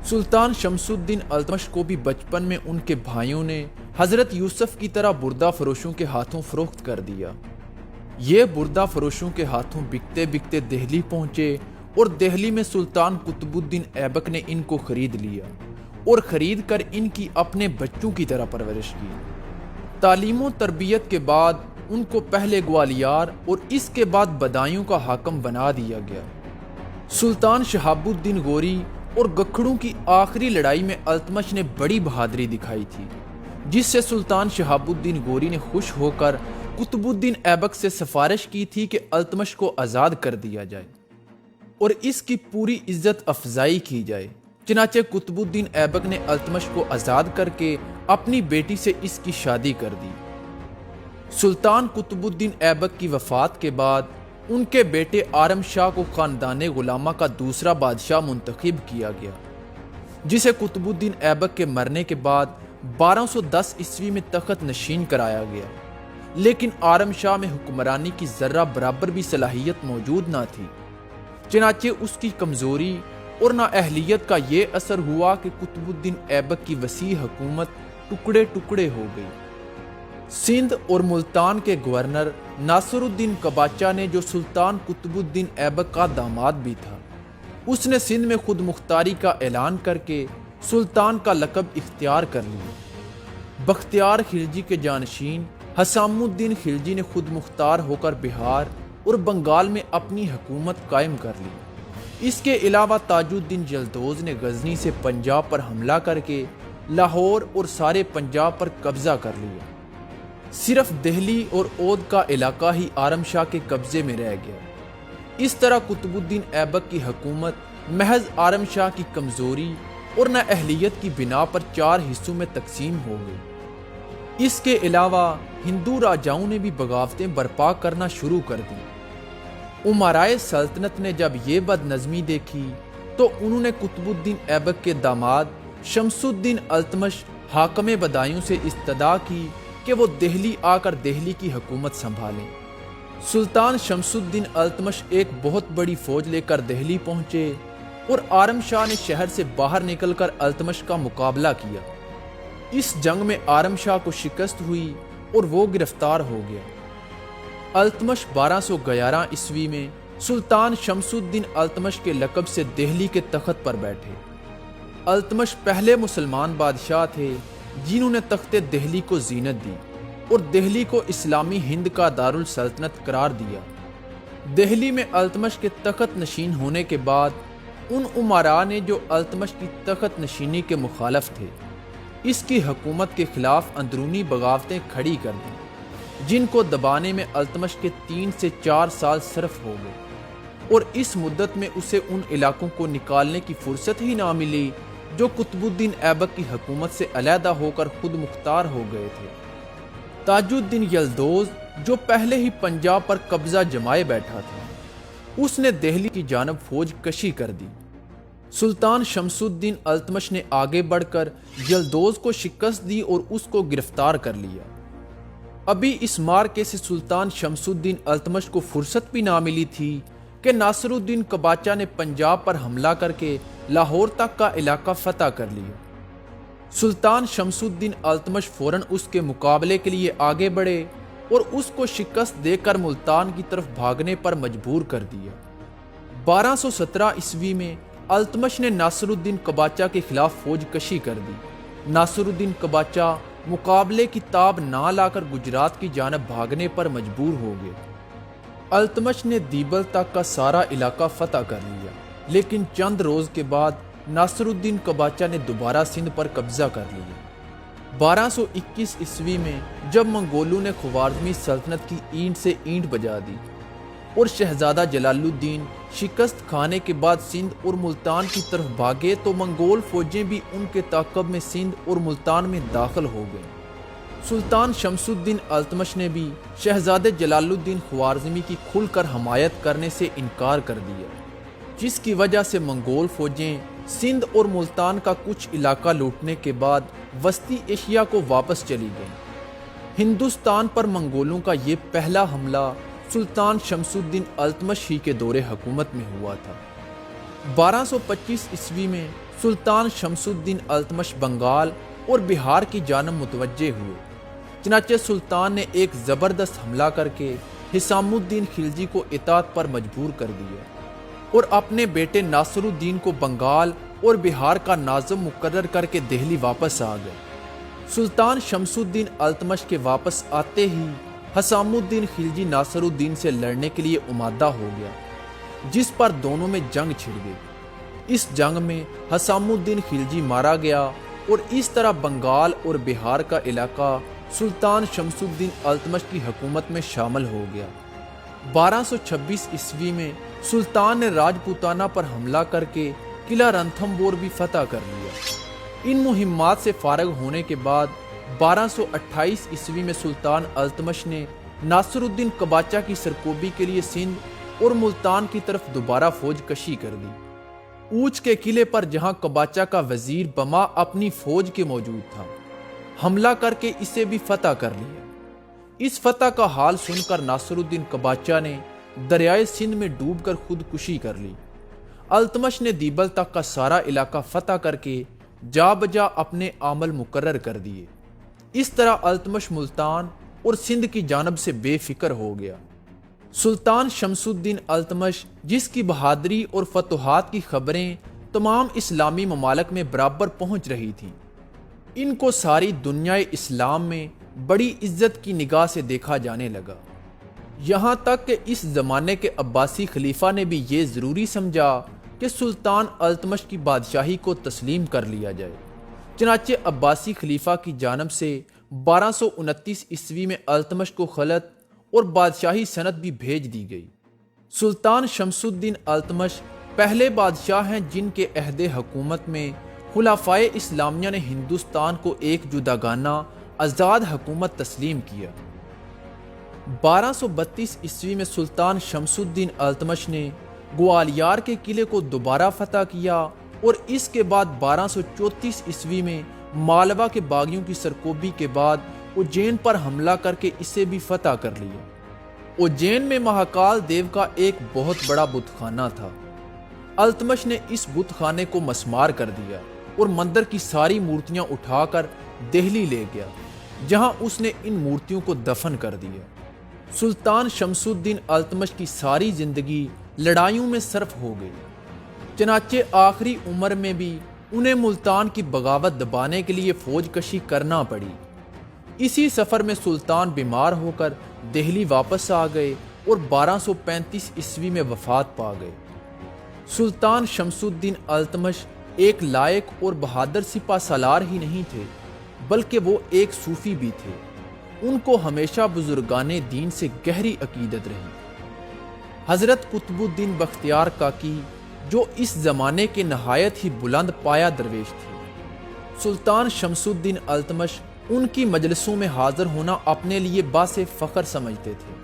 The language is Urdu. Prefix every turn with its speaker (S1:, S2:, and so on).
S1: سلطان شمس الدین التمش کو بھی بچپن میں ان کے بھائیوں نے حضرت یوسف کی طرح بردہ فروشوں کے ہاتھوں فروخت کر دیا۔ یہ بردہ فروشوں کے ہاتھوں بکتے بکتے دہلی پہنچے اور دہلی میں سلطان قطب الدین ایبک نے ان کو خرید لیا اور خرید کر ان کی اپنے بچوں کی طرح پرورش کی۔ تعلیم و تربیت کے بعد ان کو پہلے گوالیار اور اس کے بعد بدایوں کا حاکم بنا دیا گیا۔ سلطان شہاب الدین غوری اور گکھڑوں کی آخری لڑائی میں التمش نے بڑی بہادری دکھائی تھی، جس سے سلطان شہاب الدین غوری نے خوش ہو کر قطب الدین ایبک سے سفارش کی تھی کہ التمش کو آزاد کر دیا جائے اور اس کی پوری عزت افزائی کی جائے۔ چنانچہ قطب الدین ایبک نے التمش کو آزاد کر کے اپنی بیٹی سے اس کی شادی کر دی۔ سلطان قطب الدین ایبک کی وفات کے بعد ان کے بیٹے آرم شاہ کو خاندان غلامہ کا دوسرا بادشاہ منتخب کیا گیا، جسے قطب الدین ایبک کے مرنے کے بعد 1210 عیسوی میں تخت نشین کرایا گیا، لیکن آرم شاہ میں حکمرانی کی ذرہ برابر بھی صلاحیت موجود نہ تھی۔ چنانچہ اس کی کمزوری اور نااہلیت کا یہ اثر ہوا کہ قطب الدین ایبک کی وسیع حکومت ٹکڑے ٹکڑے ہو گئی۔ سندھ اور ملتان کے گورنر ناصر الدین قباچہ نے، جو سلطان قطب الدین ایبک کا داماد بھی تھا، اس نے سندھ میں خود مختاری کا اعلان کر کے سلطان کا لقب اختیار کر لیا۔ بختیار خلجی کے جانشین حسام الدین خلجی نے خود مختار ہو کر بہار اور بنگال میں اپنی حکومت قائم کر لی۔ اس کے علاوہ تاج الدین یلدوز نے غزنی سے پنجاب پر حملہ کر کے لاہور اور سارے پنجاب پر قبضہ کر لیا۔ صرف دہلی اور اودھ کا علاقہ ہی آرم شاہ کے قبضے میں رہ گیا۔ اس طرح قطب الدین ایبک کی حکومت محض آرم شاہ کی کمزوری اور نااہلیت کی بنا پر 4 حصوں میں تقسیم ہو گئی۔ اس کے علاوہ ہندو راجاؤں نے بھی بغاوتیں برپا کرنا شروع کر دی۔ امرائے سلطنت نے جب یہ بد نظمی دیکھی تو انہوں نے قطب الدین ایبک کے داماد شمس الدین التمش حاکم بدایوں سے استدعا کی کہ وہ دہلی آ کر دہلی کی حکومت سنبھالیں۔ سلطان شمس الدین التمش ایک بہت بڑی فوج لے کر دہلی پہنچے اور آرم شاہ نے شہر سے باہر نکل کر التمش کا مقابلہ کیا۔ اس جنگ میں آرم شاہ کو شکست ہوئی اور وہ گرفتار ہو گیا۔ التمش 1211 عیسوی میں سلطان شمس الدین التمش کے لقب سے دہلی کے تخت پر بیٹھے۔ التمش پہلے مسلمان بادشاہ تھے جنہوں نے تخت دہلی کو زینت دی اور دہلی کو اسلامی ہند کا دارالسلطنت قرار دیا۔ دہلی میں التمش کے تخت نشین ہونے کے بعد ان امراء نے جو التمش کی تخت نشینی کے مخالف تھے، اس کی حکومت کے خلاف اندرونی بغاوتیں کھڑی کر دیں، جن کو دبانے میں التمش کے 3 سے 4 سال صرف ہو گئے اور اس مدت میں اسے ان علاقوں کو نکالنے کی فرصت ہی نہ ملی جو قطب الدین ایبک کی حکومت سے علیحدہ ہو کر خود مختار ہو گئے تھے۔ تاج الدین یلدوز، جو پہلے ہی پنجاب پر قبضہ جمائے بیٹھا تھا، اس نے دہلی کی جانب فوج کشی کر دی۔ سلطان شمس الدین التمش نے آگے بڑھ کر یلدوز کو شکست دی اور اس کو گرفتار کر لیا۔ ابھی اس معرکے سے سلطان شمس الدین التمش کو فرصت بھی نہ ملی تھی کہ ناصر الدین قباچہ نے پنجاب پر حملہ کر کے لاہور تک کا علاقہ فتح کر لیا۔ سلطان شمس الدین التمش فوراً اس کے مقابلے کے لیے آگے بڑھے اور اس کو شکست دے کر ملتان کی طرف بھاگنے پر مجبور کر دیا۔ 1217 عیسوی میں التمش نے ناصر الدین قباچہ کے خلاف فوج کشی کر دی۔ ناصر الدین قباچہ مقابلے کی تاب نہ لا کر گجرات کی جانب بھاگنے پر مجبور ہو گئے۔ التمش نے دیبل تک کا سارا علاقہ فتح کر لیا، لیکن چند روز کے بعد ناصر الدین قباچہ نے دوبارہ سندھ پر قبضہ کر لیا۔ 1221 عیسوی میں جب منگولوں نے خوارزمی سلطنت کی اینٹ سے اینٹ بجا دی اور شہزادہ جلال الدین شکست کھانے کے بعد سندھ اور ملتان کی طرف بھاگے تو منگول فوجیں بھی ان کے تعاقب میں سندھ اور ملتان میں داخل ہو گئیں۔ سلطان شمس الدین التمش نے بھی شہزادے جلال الدین خوارزمی کی کھل کر حمایت کرنے سے انکار کر دیا، جس کی وجہ سے منگول فوجیں سندھ اور ملتان کا کچھ علاقہ لوٹنے کے بعد وسطی ایشیا کو واپس چلی گئیں۔ ہندوستان پر منگولوں کا یہ پہلا حملہ سلطان شمس الدین التمش ہی کے دور حکومت میں ہوا تھا۔ 1225 عیسوی میں سلطان شمس الدین التمش بنگال اور بہار کی جانب متوجہ ہوئے۔ چنانچہ سلطان نے ایک زبردست حملہ کر کے حسام الدین خلجی کو اطاعت پر مجبور کر دیا اور اپنے بیٹے ناصر الدین کو بنگال اور بہار کا ناظم مقرر کر کے دہلی واپس آ گئے۔ سلطان شمس الدین التمش کے واپس آتے ہی حسام الدین خلجی ناصر الدین سے لڑنے کے لیے آمادہ ہو گیا، جس پر دونوں میں جنگ چھڑ گئی۔ اس جنگ میں حسام الدین خلجی مارا گیا اور اس طرح بنگال اور بہار کا علاقہ سلطان شمس الدین التمش کی حکومت میں شامل ہو گیا۔ 1226 عیسوی میں سلطان نے راجپوتانہ پر حملہ کر کے قلعہ رنتھمبور بھی فتح کر لیا۔ ان مہمات سے فارغ ہونے کے بعد 1228 عیسوی میں سلطان التمش نے ناصر الدین قباچہ کی سرکوبی کے لیے سندھ اور ملتان کی طرف دوبارہ فوج کشی کر دی۔ اوچ کے قلعے پر جہاں قباچہ کا وزیر بما اپنی فوج کے موجود تھا، حملہ کر کے اسے بھی فتح کر لیا۔ اس فتح کا حال سن کر ناصر الدین قباچہ نے دریائے سندھ میں ڈوب کر خودکشی کر لی۔ التمش نے دیبل تک کا سارا علاقہ فتح کر کے جا بجا اپنے عمل مقرر کر دیے۔ اس طرح التمش ملتان اور سندھ کی جانب سے بے فکر ہو گیا۔ سلطان شمس الدین التمش، جس کی بہادری اور فتوحات کی خبریں تمام اسلامی ممالک میں برابر پہنچ رہی تھیں، ان کو ساری دنیا اسلام میں بڑی عزت کی نگاہ سے دیکھا جانے لگا۔ یہاں تک کہ اس زمانے کے عباسی خلیفہ نے بھی یہ ضروری سمجھا کہ سلطان التمش کی بادشاہی کو تسلیم کر لیا جائے۔ چنانچہ عباسی خلیفہ کی جانب سے 1229 عیسوی میں التمش کو خلعت اور بادشاہی سند بھی بھیج دی گئی۔ سلطان شمس الدین التمش پہلے بادشاہ ہیں جن کے عہد حکومت میں خلفائے اسلامیہ نے ہندوستان کو ایک جداگانہ آزاد حکومت تسلیم کیا۔ 1232 عیسوی میں سلطان شمس الدین التمش نے گوالیار کے قلعے کو دوبارہ فتح کیا اور اس کے بعد 1234 عیسوی میں مالوا کے باغیوں کی سرکوبی کے بعد اجین پر حملہ کر کے اسے بھی فتح کر لیا۔ اجین میں مہاکال دیو کا ایک بہت بڑا بت خانہ تھا۔ التمش نے اس بت خانے کو مسمار کر دیا اور مندر کی ساری مورتیاں اٹھا کر دہلی لے گیا، جہاں اس نے ان مورتیوں کو دفن کر دیا۔ سلطان شمس الدین التمش کی ساری زندگی لڑائیوں میں صرف ہو گئی، چنانچہ آخری عمر میں بھی انہیں ملتان کی بغاوت دبانے کے لیے فوج کشی کرنا پڑی۔ اسی سفر میں سلطان بیمار ہو کر دہلی واپس آ گئے اور 1235 عیسوی میں وفات پا گئے۔ سلطان شمس الدین التمش ایک لائق اور بہادر سپہ سالار ہی نہیں تھے، بلکہ وہ ایک صوفی بھی تھے۔ ان کو ہمیشہ بزرگان دین سے گہری عقیدت رہی۔ حضرت قطب الدین بختیار کاکی، جو اس زمانے کے نہایت ہی بلند پایہ درویش تھے، سلطان شمس الدین التمش ان کی مجلسوں میں حاضر ہونا اپنے لیے باعث فخر سمجھتے تھے۔